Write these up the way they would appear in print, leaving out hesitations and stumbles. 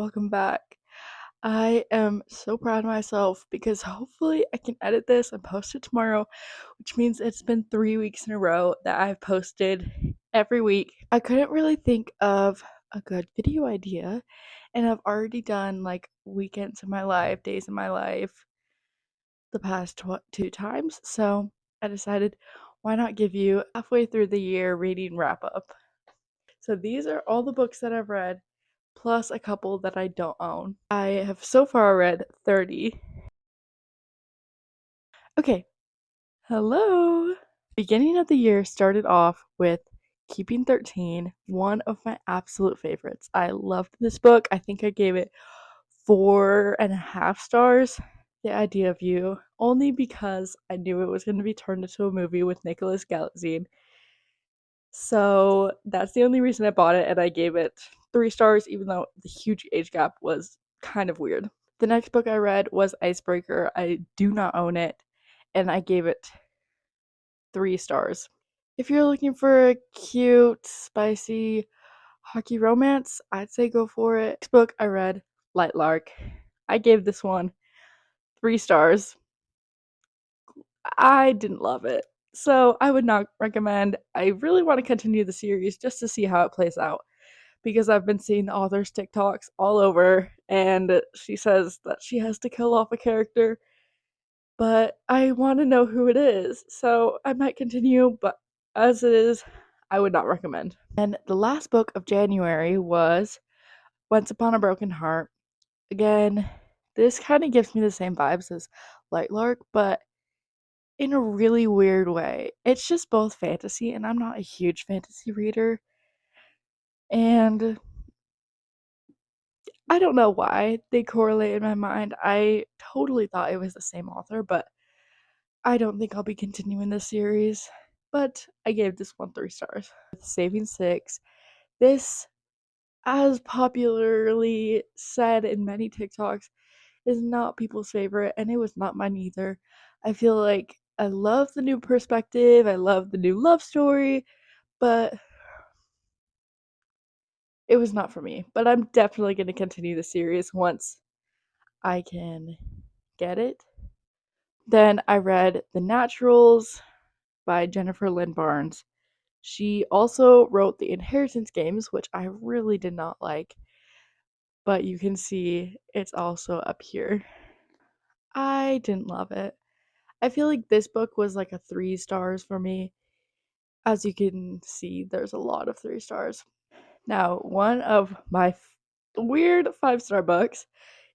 welcome back. I am so proud of myself because hopefully I can edit this and post it tomorrow, which means it's been 3 weeks in a row that I've posted every week. I couldn't really think of a good video idea, and I've already done like weekends of my life, days of my life the past two times, so I decided why not give you halfway through the year reading wrap up. So these are all the books that I've read, plus a couple that I don't own. I have so far read 30. Okay, hello! Beginning of the year started off with Keeping 13, one of my absolute favorites. I loved this book. I think I gave it 4.5 stars. The Idea of You, only because I knew it was going to be turned into a movie with Nicholas Galitzine. So that's the only reason I bought it, and I gave it 3 stars, even though the huge age gap was kind of weird. The next book I read was Icebreaker. I do not own it, and I gave it 3 stars. If you're looking for a cute, spicy hockey romance, I'd say go for it. Next book I read, Light Lark. I gave this one 3 stars. I didn't love it, so I would not recommend. I really want to continue the series just to see how it plays out, because I've been seeing the author's TikToks all over, and she says that she has to kill off a character, but I want to know who it is, so I might continue, but as it is, I would not recommend. And the last book of January was Once Upon a Broken Heart. Again, this kind of gives me the same vibes as Light Lark, but in a really weird way. It's just both fantasy, and I'm not a huge fantasy reader, and I don't know why they correlate in my mind. I totally thought it was the same author, but I don't think I'll be continuing this series. But I gave this one 3 stars. Saving Six. This, as popularly said in many TikToks, is not people's favorite, and it was not mine either. I feel like I love the new perspective, I love the new love story, but it was not for me. But I'm definitely going to continue the series once I can get it. Then I read The Naturals by Jennifer Lynn Barnes. She also wrote The Inheritance Games, which I really did not like, but you can see it's also up here. I didn't love it. I feel like this book was like a 3 stars for me. As you can see, there's a lot of 3 stars. Now, one of my weird 5 star books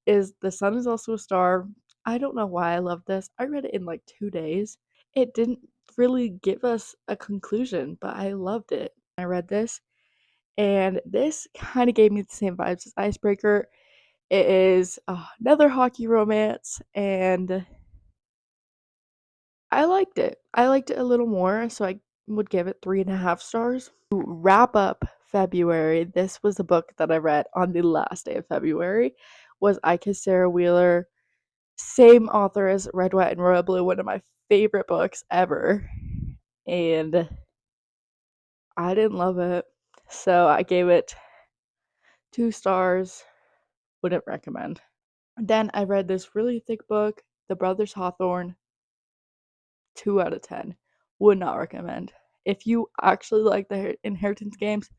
is The Sun is Also a Star. I don't know why I love this. I read it in like 2 days. It didn't really give us a conclusion, but I loved it. I read this, and this kind of gave me the same vibes as Icebreaker. It is another hockey romance, and I liked it. I liked it a little more, so I would give it 3.5 stars. To wrap up February, this was a book that I read on the last day of February. Was I Kiss Sarah Wheeler. Same author as Red, White, and Royal Blue, one of my favorite books ever. And I didn't love it. So I gave it 2 stars. Wouldn't recommend. Then I read this really thick book, The Brothers Hawthorne. 2 out of 10. Would not recommend. If you actually like the Inheritance Games,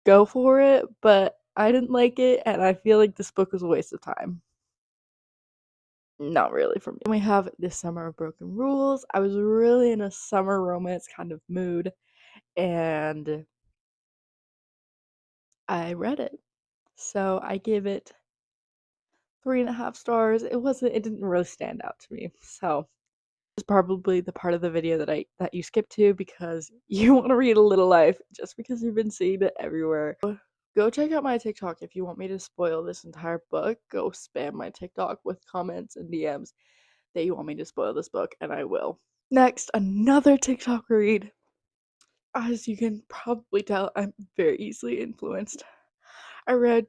go for it, but I didn't like it, and I feel like this book was a waste of time. Not really for me. Then we have This Summer of Broken Rules. I was really in a summer romance kind of mood, and I read it. So I gave it 3.5 stars. It didn't really stand out to me. So is probably the part of the video that you skip to because you want to read A Little Life just because you've been seeing it everywhere. Go check out my TikTok if you want me to spoil this entire book. Go spam my TikTok with comments and DMs that you want me to spoil this book, and I will. Next, another TikTok read. As you can probably tell, I'm very easily influenced. I read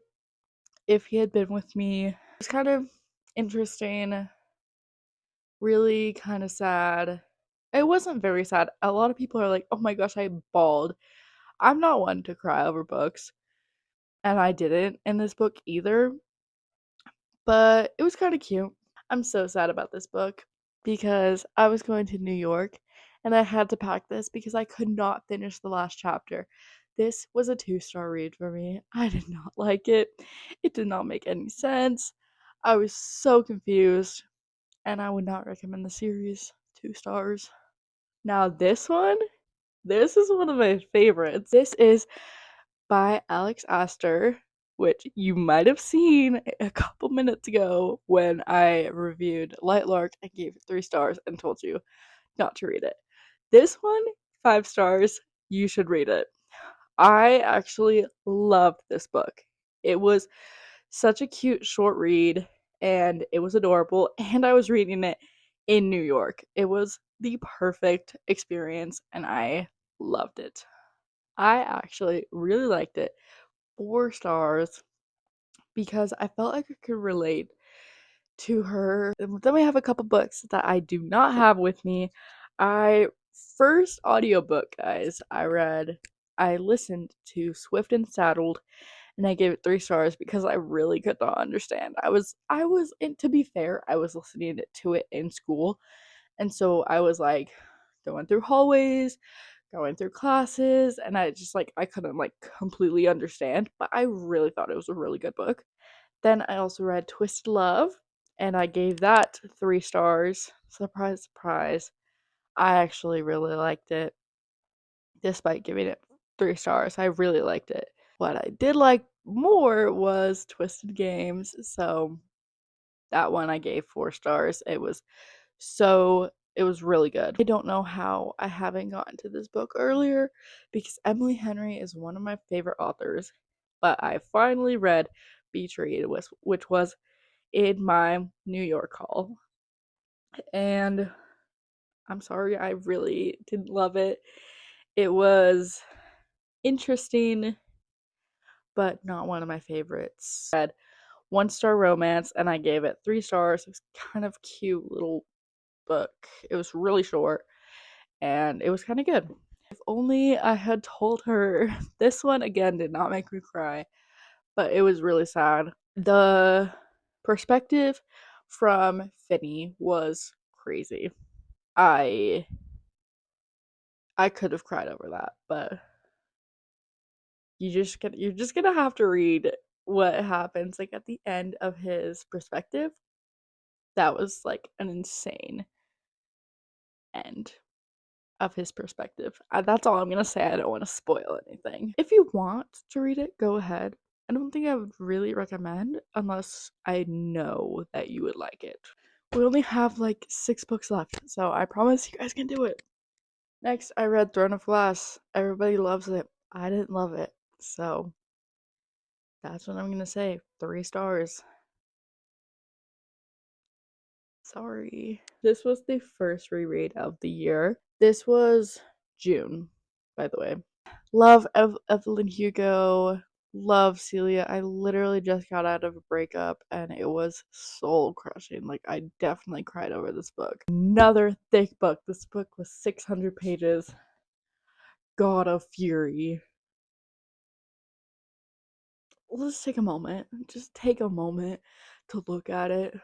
If He Had Been With Me. It was kind of interesting, really kind of sad. It wasn't very sad. A lot of people are like, oh my gosh, I bawled. I'm not one to cry over books. and I didn't in this book either, but it was kind of cute. I'm so sad about this book because I was going to New York and I had to pack this because I could not finish the last chapter. This was a 2-star read for me. I did not like it. It did not make any sense. I was so confused, and I would not recommend the series. 2 stars. Now, this is one of my favorites. This is by Alex Astor, which you might have seen a couple minutes ago when I reviewed Lightlark and gave it 3 stars and told you not to read it. This one, 5 stars. You should read it. I actually loved this book. It was such a cute short read, and it was adorable, and I was reading it in New York. It was the perfect experience, and I loved it. I actually really liked it. 4 stars because I felt like I could relate to her. Then we have a couple books that I do not have with me. First audiobook, guys, I listened to Swift and Saddled, and I gave it 3 stars because I really could not understand. And to be fair, I was listening to it in school, and so I was like going through hallways, going through classes, and I couldn't like completely understand, but I really thought it was a really good book. Then I also read Twisted Love, and I gave that 3 stars. Surprise, surprise. I actually really liked it, despite giving it 3 stars. I really liked it. What I did like more was Twisted Games, so that one I gave 4 stars. It was really good. I don't know how I haven't gotten to this book earlier because Emily Henry is one of my favorite authors, but I finally read Beach Read, which was in my New York haul. And I'm sorry, I really didn't love it. It was interesting, but not one of my favorites. I read 1-star romance and I gave it 3 stars. It was kind of cute little book. It was really short and it was kind of good. If only I had told her. This one again did not make me cry, but it was really sad. The perspective from Finney was crazy. I I could have cried over that, but you're just gonna have to read what happens like at the end of his perspective. That was like an insane end of his perspective. That's all I'm gonna say. I don't want to spoil anything. If you want to read it, go ahead. I don't think I would really recommend unless I know that you would like it. We only have like 6 books left, so I promise you guys can do it. Next, I read Throne of Glass. Everybody loves it. I didn't love it, so that's what I'm gonna say. 3 stars. Sorry. This was the first reread of the year. This was June, by the way. Love Evelyn Hugo. Love Celia. I literally just got out of a breakup and it was soul crushing. Like, I definitely cried over this book. Another thick book. This book was 600 pages. God of Fury. Let's take a moment. Just take a moment to look at it.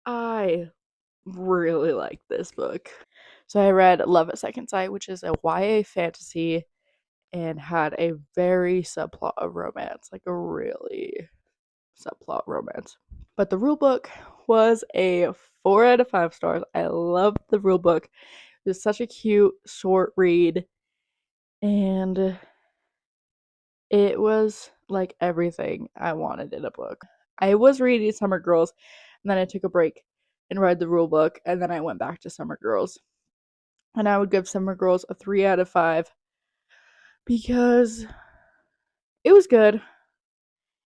I really like this book. So I read Love at Second Sight, which is a YA fantasy and had a very subplot of romance, like a really subplot romance. But the rule book was a 4 out of 5 stars. I loved the rule book. It was such a cute short read, and it was like everything I wanted in a book. I was reading Summer Girls, and then I took a break and read the rule book, and then I went back to Summer Girls. And I would give Summer Girls a 3 out of 5 because it was good.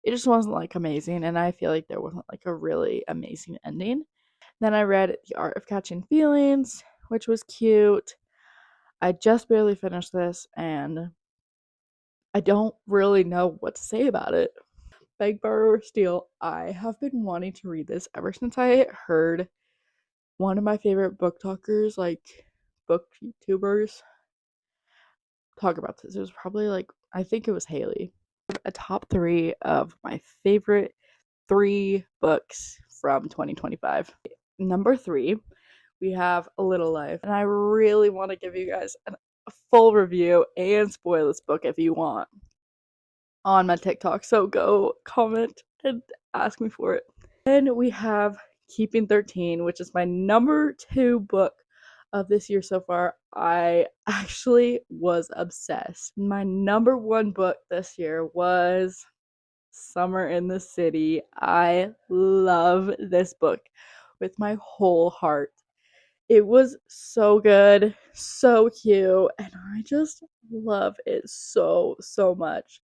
It just wasn't like amazing, and I feel like there wasn't like a really amazing ending. Then I read The Art of Catching Feelings, which was cute. I just barely finished this, and I don't really know what to say about it. Beg, Borrow, or Steal. I have been wanting to read this ever since I heard one of my favorite book talkers, like book YouTubers, talk about this. It was probably like, I think it was Haley. a top 3 of my favorite 3 books from 2025. Number 3, we have A Little Life, and I really want to give you guys a full review and spoil this book if you want on my TikTok, so go comment and ask me for it. Then we have Keeping 13, which is my number 2 book of this year so far. I actually was obsessed. My number 1 book this year was Summer in the City. I love this book with my whole heart. It was so good, so cute, and I just love it so much.